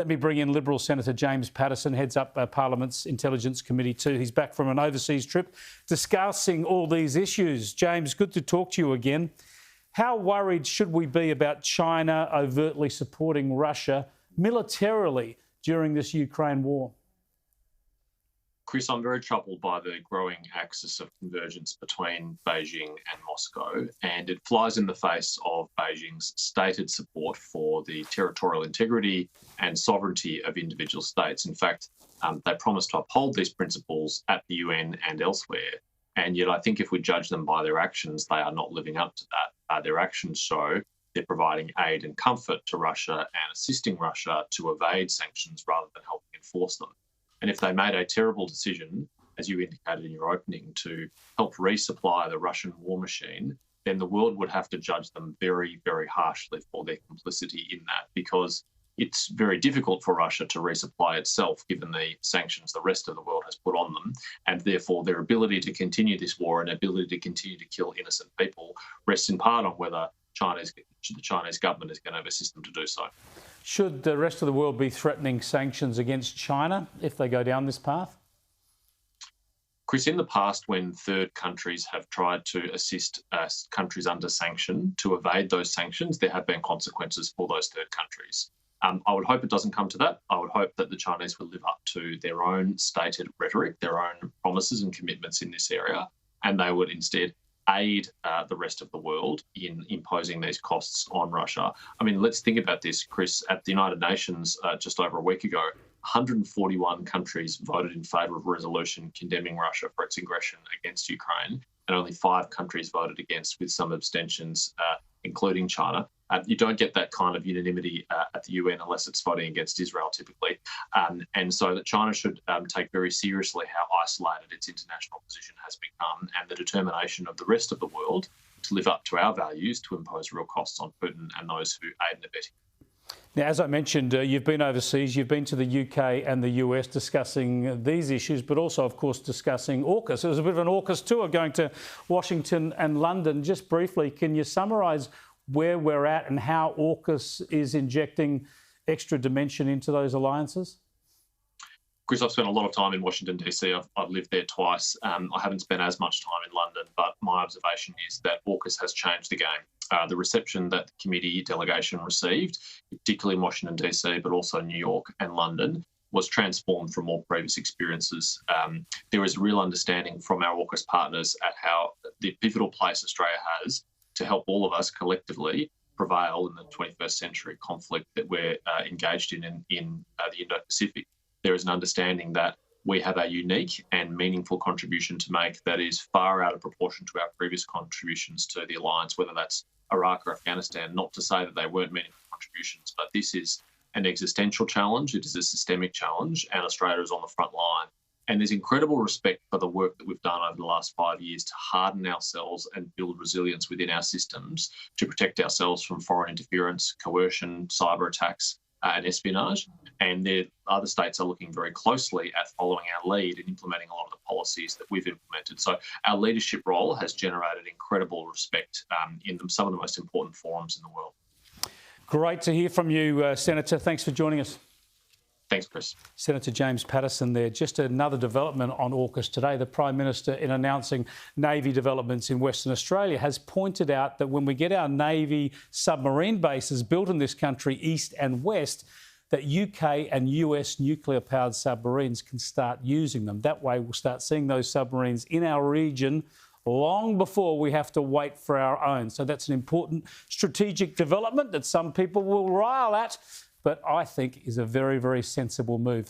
Let me bring in Liberal Senator James Paterson, heads up Parliament's Intelligence Committee too. He's back from an overseas trip discussing all these issues. James, good to talk to you again. How worried should we be about China overtly supporting Russia militarily during this Ukraine war? Chris, I'm very troubled by the growing axis of convergence between Beijing and Moscow, and it flies in the face of Beijing's stated support for the territorial integrity and sovereignty of individual states. In fact, they promised to uphold these principles at the UN and elsewhere, and yet I think if we judge them by their actions, they are not living up to that. Their actions show they're providing aid and comfort to Russia and assisting Russia to evade sanctions rather than helping enforce them. And if they made a terrible decision, as you indicated in your opening, to help resupply the Russian war machine, then the world would have to judge them very, very harshly for their complicity in that, because it's very difficult for Russia to resupply itself, given the sanctions the rest of the world has put on them, and therefore their ability to continue this war and ability to continue to kill innocent people rests in part on whether the Chinese government is going to assist them to do so. Should the rest of the world be threatening sanctions against China if they go down this path? Chris, in the past, when third countries have tried to assist countries under sanction to evade those sanctions, there have been consequences for those third countries. I would hope it doesn't come to that. I would hope that the Chinese will live up to their own stated rhetoric, their own promises and commitments in this area, and they would instead aid the rest of the world in imposing these costs on Russia. I mean, let's think about this, Chris. At the United Nations just over a week ago, 141 countries voted in favour of a resolution condemning Russia for its aggression against Ukraine, and only 5 countries voted against, with some abstentions, including China. You don't get that kind of unanimity at the UN unless it's voting against Israel, typically. And so that China should take very seriously how isolated its international position has become, and the determination of the rest of the world to live up to our values to impose real costs on Putin and those who aid and abet him. Now, as I mentioned, you've been overseas, you've been to the UK and the US discussing these issues, but also, of course, discussing AUKUS. It was a bit of an AUKUS tour going to Washington and London. Just briefly, can you summarise where we're at and how AUKUS is injecting extra dimension into those alliances? Chris, I've spent a lot of time in Washington, DC. I've lived there twice. I haven't spent as much time in London, but my observation is that AUKUS has changed the game. The reception that the committee delegation received, particularly in Washington, DC, but also New York and London, was transformed from all previous experiences. There is a real understanding from our AUKUS partners at how the pivotal place Australia has to help all of us collectively prevail in the 21st century conflict that we're engaged in the Indo-Pacific. There is an understanding that we have a unique and meaningful contribution to make that is far out of proportion to our previous contributions to the alliance, whether that's Iraq or Afghanistan. Not to say that they weren't meaningful contributions, but this is an existential challenge. It is a systemic challenge, and Australia is on the front line. And there's incredible respect for the work that we've done over the last 5 years to harden ourselves and build resilience within our systems to protect ourselves from foreign interference, coercion, cyber attacks, and espionage. And the other states are looking very closely at following our lead and implementing a lot of the policies that we've implemented. So our leadership role has generated incredible respect in some of the most important forums in the world. Great to hear from you, Senator. Thanks for joining us. Thanks, Chris. Senator James Paterson there. Just another development on AUKUS today. The Prime Minister, in announcing Navy developments in Western Australia, has pointed out that when we get our Navy submarine bases built in this country, east and west, that UK and US nuclear-powered submarines can start using them. That way we'll start seeing those submarines in our region long before we have to wait for our own. So that's an important strategic development that some people will rile at, but I think is a very, very sensible move.